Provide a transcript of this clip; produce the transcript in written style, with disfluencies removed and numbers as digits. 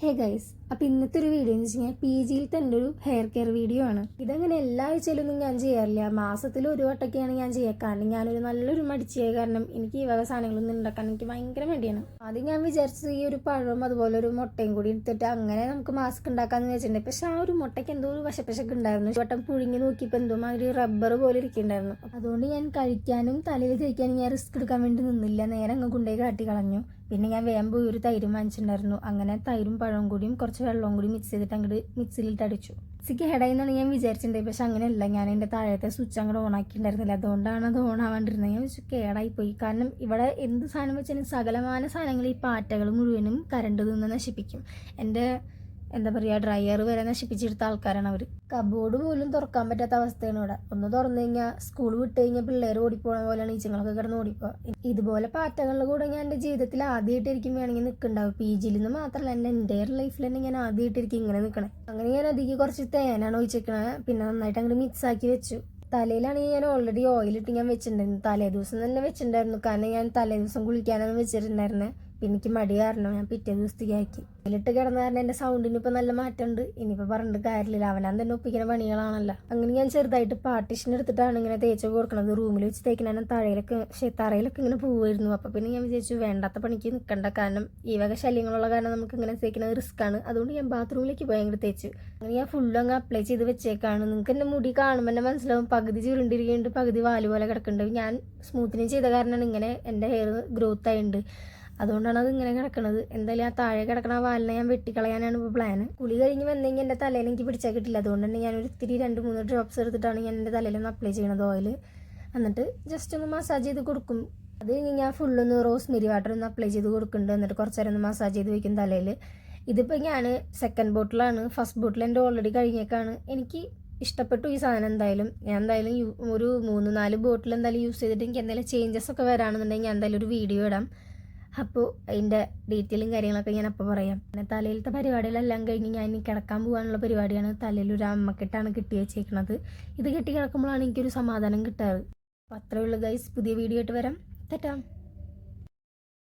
Hey guys, അപ്പോൾ ഇന്നത്തെ ഒരു വീഡിയോ എന്ന് വെച്ച് കഴിഞ്ഞാൽ PGയിൽ തന്നെ ഒരു ഹെയർ കെയർ വീഡിയോ ആണ്. ഇതങ്ങനെ എല്ലാ ആഴ്ചയിലൊന്നും ഞാൻ ചെയ്യാറില്ല. മാസത്തിൽ ഒരു വട്ടമൊക്കെയാണ് ഞാൻ ചെയ്യുക. കാരണം ഞാനൊരു നല്ലൊരു മടിച്ചായ കാരണം എനിക്ക് ഈ വക സാധനങ്ങളൊന്നും ഉണ്ടാക്കാൻ എനിക്ക് ഭയങ്കര മടിയാണ്. ആദ്യം ഞാൻ വിചാരിച്ചത് ഈ ഒരു പഴവും അതുപോലെ ഒരു മുട്ടയും കൂടി എടുത്തിട്ട് അങ്ങനെ നമുക്ക് മാസ്ക് ഉണ്ടാക്കാമെന്ന് വെച്ചിട്ടുണ്ട്. പക്ഷെ ആ ഒരു മുട്ടയ്ക്ക് എന്തോ ഒരു വശപ്പശക്ക് ഉണ്ടായിരുന്നു. വട്ടം പുഴുങ്ങി നോക്കിയപ്പോൾ എന്തോ ഒരു റബ്ബർ പോലെ ഇരിക്കുന്നുണ്ടായിരുന്നു. അതുകൊണ്ട് ഞാൻ കഴിക്കാനും തലയിൽ തേക്കാനും ഞാൻ റിസ്ക് എടുക്കാൻ വേണ്ടി നിന്നില്ല. നേരെ അങ്ങ് കൊണ്ടുപോയി കാട്ടി കളഞ്ഞു. പിന്നെ ഞാൻ വേഗം പോയി ഒരു തൈരും വാങ്ങിച്ചിട്ടുണ്ടായിരുന്നു. അങ്ങനെ തൈരും പഴവും കൂടിയും കുറച്ച് വെള്ളവും കൂടി മിക്സ് ചെയ്തിട്ട് അങ്ങോട്ട് മിക്സിയിലിട്ട് അടിച്ചു. മിക്സിക്ക് ഹെഡായിന്നാണ് ഞാൻ വിചാരിച്ചിട്ടുണ്ടായി. പക്ഷെ അങ്ങനെയല്ല, ഞാൻ എൻ്റെ താഴത്തെ സ്വിച്ച് അങ്ങോട്ട് ഓൺ ആക്കിയിട്ടുണ്ടായിരുന്നില്ല. അതുകൊണ്ടാണ് അത് ഓൺ ആവാണ്ടിരുന്നത്. ഞാൻ വെച്ച് കേടായി പോയി. കാരണം ഇവിടെ എന്ത് സാധനം വെച്ചാലും സകലമാന സാധനങ്ങൾ ഈ പാറ്റകൾ മുഴുവനും കരണ്ട് നിന്ന് നശിപ്പിക്കും. എൻ്റെ എന്താ പറയുക, ഡ്രയർ വരെ നശിപ്പിച്ചെടുത്ത ആൾക്കാരാണ് അവർ. കബോർഡ് പോലും തുറക്കാൻ പറ്റാത്ത അവസ്ഥയാണ് ഇവിടെ. ഒന്ന് തുറന്നു കഴിഞ്ഞാൽ സ്കൂൾ വിട്ട് കഴിഞ്ഞാൽ പിള്ളേർ ഓടിപ്പോണ പോലെയാണ് ഈച്ചങ്ങളൊക്കെ കിടന്ന് ഓടിപ്പോ. ഇതുപോലെ പാറ്റകളുടെ കൂടെ ഞാൻ എൻ്റെ ജീവിതത്തിൽ ആദ്യമായിട്ടായിരിക്കും വേണമെങ്കിൽ നിൽക്കുന്നുണ്ടാവും. PGയിൽ നിന്ന് മാത്രമല്ല, എൻ്റെ എൻ്റെയർ ലൈഫിൽ തന്നെ ഞാൻ ആദ്യമായിട്ടായിരിക്കും ഇങ്ങനെ നിൽക്കണേ. അങ്ങനെ ഞാൻ അധികം കുറച്ച് തേനാണ് ഒഴിച്ചിരിക്കണത്. പിന്നെ നന്നായിട്ട് അങ്ങോട്ട് മിക്സ് ആക്കി വെച്ചു. തലയിലാണെങ്കിൽ ഞാൻ ഓൾറെഡി ഓയിലിട്ട് ഞാൻ വെച്ചിട്ടുണ്ടായിരുന്നു. തലേ ദിവസം തന്നെ വെച്ചിട്ടുണ്ടായിരുന്നു. കാരണം ഞാൻ തലേ ദിവസം കുളിക്കാനാണ് വെച്ചിട്ടുണ്ടായിരുന്നത്. പിന്നെ എനിക്ക് മടി കാരണം ഞാൻ പിറ്റേ ദിവസത്തേക്ക് ആക്കി. അതിലിട്ട് കിടന്ന കാരണം എൻ്റെ സൗണ്ടിന് ഇപ്പം നല്ല മാറ്റമുണ്ട്. ഇനിയിപ്പോൾ പറഞ്ഞിട്ട് കാര്യമില്ല, അവനാൻ തന്നെ ഒപ്പിക്കുന്ന പണികളാണല്ലോ. അങ്ങനെ ഞാൻ ചെറുതായിട്ട് പാർട്ടീഷൻ എടുത്തിട്ടാണ് ഇങ്ങനെ തേച്ച് കൊടുക്കണത്. റൂമിൽ വെച്ച് തേക്കിനാണ് തറയിലൊക്കെ ഇങ്ങനെ പോവുമായിരുന്നു. അപ്പോൾ പിന്നെ ഞാൻ വിചാരിച്ചു വേണ്ടാത്ത പണിക്ക് നിൽക്കണ്ട. കാരണം ഈ വക ശല്യങ്ങളുള്ള കാരണം നമുക്ക് ഇങ്ങനെ തേക്കുന്നത് റിസ്ക് ആണ്. അതുകൊണ്ട് ഞാൻ ബാത്റൂമിലേക്ക് പോയി അങ്ങോട്ട് തേച്ചു. അങ്ങനെ ഞാൻ ഫുള്ളും അങ്ങ് അപ്ലൈ ചെയ്ത് വെച്ചേക്കാണ്. നിങ്ങൾക്ക് എൻ്റെ മുടി കാണുമ്പോൾ തന്നെ മനസ്സിലാവും, പകുതി ചുരുണ്ടിരിക്കുന്നുണ്ട്, പകുതി വാല് പോലെ കിടക്കുന്നുണ്ട്. ഞാൻ സ്മൂത്തനിങ് ചെയ്ത കാരണമാണ് ഇങ്ങനെ എൻ്റെ ഹെയർ ഗ്രോത്ത് ആയിട്ടുണ്ട്. അതുകൊണ്ടാണ് അത് ഇങ്ങനെ കിടക്കുന്നത്. എന്തായാലും ആ താഴെ കിടക്കണ വാലിനെ ഞാൻ വെട്ടിക്കളയാനാണ് ഇപ്പോൾ പ്ലാൻ. കുളി കഴിഞ്ഞ് വന്നെങ്കിൽ എൻ്റെ തലയിൽ എനിക്ക് പിടിച്ചാൽ കിട്ടില്ല. അതുകൊണ്ട് തന്നെ ഞാനൊരു ഇത്തിരി 2-3 ഡ്രോപ്സ് എടുത്തിട്ടാണ് ഞാൻ എൻ്റെ തലയിലൊന്ന് അപ്ലൈ ചെയ്യണത് ഓയിൽ. എന്നിട്ട് ജസ്റ്റ് ഒന്ന് മസാജ് ചെയ്ത് കൊടുക്കും. അത് കഴിഞ്ഞ് ഞാൻ ഫുള്ളൊന്ന് റോസ്മെരി വാട്ടർ ഒന്ന് അപ്ലൈ ചെയ്ത് കൊടുക്കുന്നുണ്ട്. എന്നിട്ട് കുറച്ച് നേരം ഒന്ന് മസാജ് ചെയ്ത് വയ്ക്കും തലയിൽ. ഇതിപ്പോൾ ഞാൻ സെക്കൻഡ് ബോട്ടിലാണ്. ഫസ്റ്റ് ബോട്ടിൽ എൻ്റെ ഓൾറെഡി കഴിഞ്ഞേക്കാണ്. എനിക്ക് ഇഷ്ടപ്പെട്ടു ഈ സാധനം. ഞാൻ എന്തായാലും ഒരു 3-4 ബോട്ടിൽ എന്തായാലും യൂസ് ചെയ്തിട്ട് എനിക്ക് എന്തെങ്കിലും ചേഞ്ചസ് ഒക്കെ വരാണെന്നുണ്ടെങ്കിൽ ഞാൻ എന്തായാലും ഒരു വീഡിയോ ഇടാം. അപ്പോൾ അതിൻ്റെ ഡീറ്റെയിലും കാര്യങ്ങളൊക്കെ ഞാൻ അപ്പോൾ പറയാം. പിന്നെ തലയിലത്തെ പരിപാടികളെല്ലാം കഴിഞ്ഞ് ഞാൻ കിടക്കാൻ പോകാനുള്ള പരിപാടിയാണ്. തലയിൽ ഒരു അമ്മക്കെട്ടാണ് കെട്ടി വെച്ചേക്കുന്നത്. ഇത് കെട്ടി കിടക്കുമ്പോഴാണ് എനിക്കൊരു സമാധാനം കിട്ടാറ്. അപ്പോൾ അത്രയേ ഉള്ളൂ ഗൈസ്. പുതിയ വീഡിയോ ആയിട്ട് വരാം. തെറ്റാം.